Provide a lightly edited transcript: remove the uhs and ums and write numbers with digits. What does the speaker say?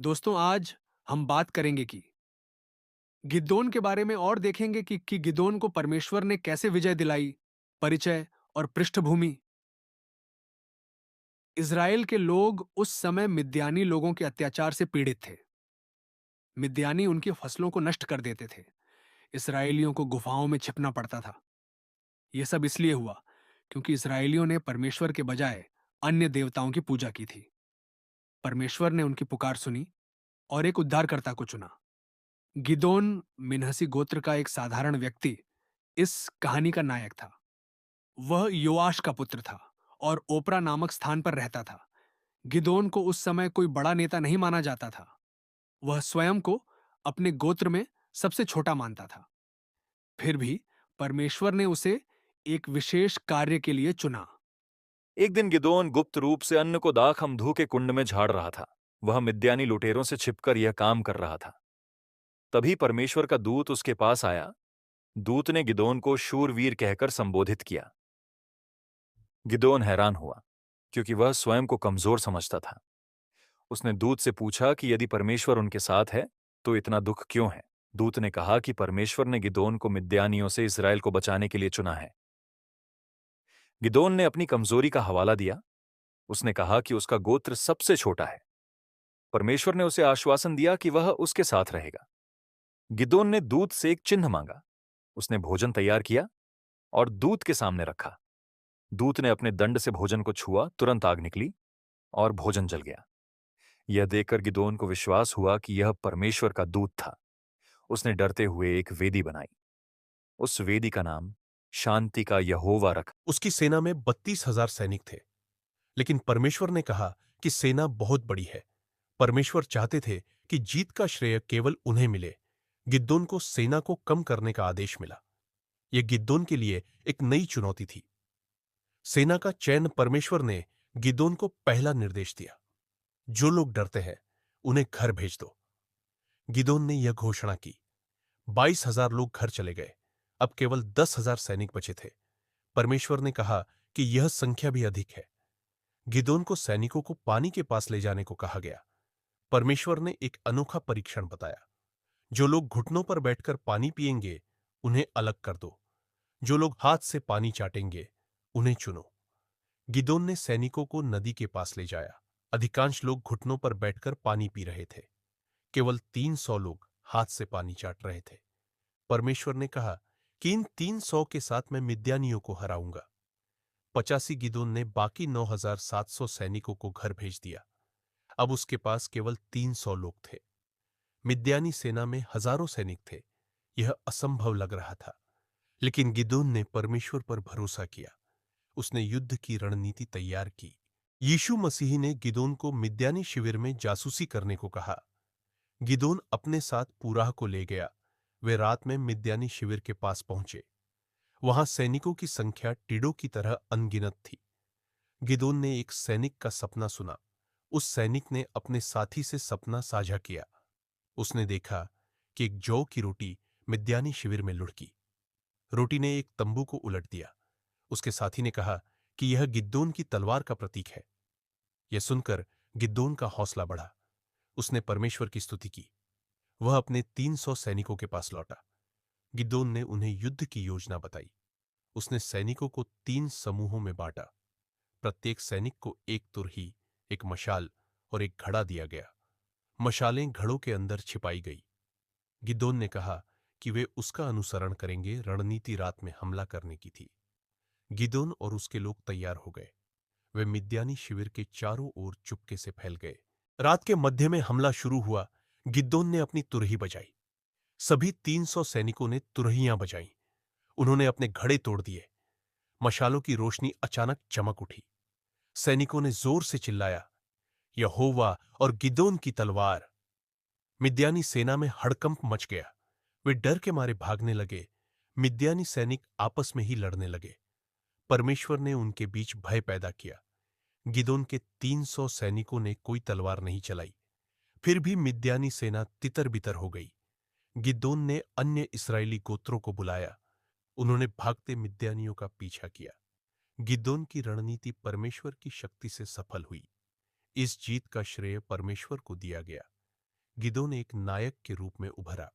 दोस्तों आज हम बात करेंगे कि गिदोन के बारे में और देखेंगे कि गिदोन को परमेश्वर ने कैसे विजय दिलाई, परिचय और पृष्ठभूमि। इज़राइल के लोग उस समय मिद्यानी लोगों के अत्याचार से पीड़ित थे। मिद्यानी उनकी फसलों को नष्ट कर देते थे। इस्राएलियों को गुफाओं में छिपना पड़ता था। यह सब इसलिए हुआ क्योंकि इस्राएलियों ने परमेश्वर के बजाय अन्य देवताओं की पूजा की थी। परमेश्वर ने उनकी पुकार सुनी और एक उद्धारकर्ता को चुना। गिदोन मिन्हसी गोत्र का एक साधारण व्यक्ति इस कहानी का नायक था। वह योआश का पुत्र था और ओपरा नामक स्थान पर रहता था। गिदोन को उस समय कोई बड़ा नेता नहीं माना जाता था। वह स्वयं को अपने गोत्र में सबसे छोटा मानता था। फिर भी परमेश्वर ने उसे एक विशेष कार्य के लिए चुना। एक दिन गिदोन गुप्त रूप से अन्न को दाख अमधु के कुंड में झाड़ रहा था। वह मिद्यानी लुटेरों से छिपकर यह काम कर रहा था। तभी परमेश्वर का दूत उसके पास आया। दूत ने गिदोन को शूरवीर कहकर संबोधित किया। गिदोन हैरान हुआ, क्योंकि वह स्वयं को कमजोर समझता था। उसने दूत से पूछा कि यदि परमेश्वर उनके साथ है तो इतना दुख क्यों है। दूत ने कहा कि परमेश्वर ने गिदोन को मिद्यानियों से इस्राएल को बचाने के लिए चुना है। गिदोन ने अपनी कमजोरी का हवाला दिया। उसने कहा कि उसका गोत्र सबसे छोटा है। परमेश्वर ने उसे आश्वासन दिया कि वह उसके साथ रहेगा। गिदोन ने दूत से एक चिन्ह मांगा। उसने भोजन तैयार किया और दूत के सामने रखा। दूत ने अपने दंड से भोजन को छुआ, तुरंत आग निकली और भोजन जल गया। यह देखकर गिदोन को विश्वास हुआ कि यह परमेश्वर का दूत था। उसने डरते हुए एक वेदी बनाई। उस वेदी का नाम शांति का यहोवा रखा। उसकी सेना में 32,000 सैनिक थे। लेकिन परमेश्वर ने कहा कि सेना बहुत बड़ी है। परमेश्वर चाहते थे कि जीत का श्रेय केवल उन्हें मिले। गिद्दोन को सेना को कम करने का आदेश मिला। यह गिद्दोन के लिए एक नई चुनौती थी। सेना का चयन परमेश्वर ने गिद्दोन को पहला निर्देश दिया। जो लोग डरते हैं उन्हें घर भेज दो। गिदोन ने यह घोषणा की। 22,000 लोग घर चले गए। अब केवल 10,000 सैनिक बचे थे। परमेश्वर ने कहा कि यह संख्या भी अधिक है। गिदोन को सैनिकों को पानी के पास ले जाने को कहा गया। परमेश्वर ने एक अनोखा परीक्षण बताया। जो लोग घुटनों पर बैठकर पानी पिएंगे उन्हें अलग कर दो। जो लोग हाथ से पानी चाटेंगे उन्हें चुनो। गिदोन ने सैनिकों को नदी के पास ले जाया। अधिकांश लोग घुटनों पर बैठकर पानी पी रहे थे। केवल 300 लोग हाथ से पानी चाट रहे थे। परमेश्वर ने कहा कि इन 300 के साथ मैं मिद्यानियों को हराऊंगा। 85 गिदोन ने बाकी 9,700 सैनिकों को घर भेज दिया। अब उसके पास केवल 300 लोग थे। मिद्यानी सेना में हजारों सैनिक थे। यह असंभव लग रहा था। लेकिन गिदोन ने परमेश्वर पर भरोसा किया। उसने युद्ध की रणनीति तैयार की। यीशु मसीह ने गिदोन को मिद्यानी शिविर में जासूसी करने को कहा। गिदोन अपने साथ पूराह को ले गया। वे रात में मिद्यानी शिविर के पास पहुंचे। वहां सैनिकों की संख्या टिड्डों की तरह अनगिनत थी। गिदोन ने एक सैनिक का सपना सुना। उस सैनिक ने अपने साथी से सपना साझा किया। उसने देखा कि एक जौ की रोटी मिद्यानी शिविर में लुढ़की। रोटी ने एक तंबू को उलट दिया। उसके साथी ने कहा कि यह गिद्दोन की तलवार का प्रतीक है। यह सुनकर गिद्दोन का हौसला बढ़ा। उसने परमेश्वर की स्तुति की। वह अपने 300 सैनिकों के पास लौटा। गिद्दोन ने उन्हें युद्ध की योजना बताई। उसने सैनिकों को 3 समूहों में बांटा। प्रत्येक सैनिक को एक तुरही, एक मशाल और एक घड़ा दिया गया। मशालें घड़ों के अंदर छिपाई गई। गिद्दोन ने कहा कि वे उसका अनुसरण करेंगे। रणनीति रात में हमला करने की थी। गिदोन और उसके लोग तैयार हो गए। वे मिद्यानी शिविर के चारों ओर चुपके से फैल गए। रात के मध्य में हमला शुरू हुआ। गिद्दोन ने अपनी तुरही बजाई। सभी 300 सैनिकों ने तुरहियां बजाईं। उन्होंने अपने घड़े तोड़ दिए। मशालों की रोशनी अचानक चमक उठी। सैनिकों ने जोर से चिल्लाया, यहोवा और गिदोन की तलवार। मिद्यानी सेना में हड़कंप मच गया। वे डर के मारे भागने लगे। मिद्यानी सैनिक आपस में ही लड़ने लगे। परमेश्वर ने उनके बीच भय पैदा किया। गिदोन के 300 सैनिकों ने कोई तलवार नहीं चलाई। फिर भी मिद्यानी सेना तितर-बितर हो गई। गिदोन ने अन्य इस्राएली गोत्रों को बुलाया। उन्होंने भागते मिद्यानियों का पीछा किया। गिदोन की रणनीति परमेश्वर की शक्ति से सफल हुई। इस जीत का श्रेय परमेश्वर को दिया गया। गिदोन एक नायक के रूप में उभरा।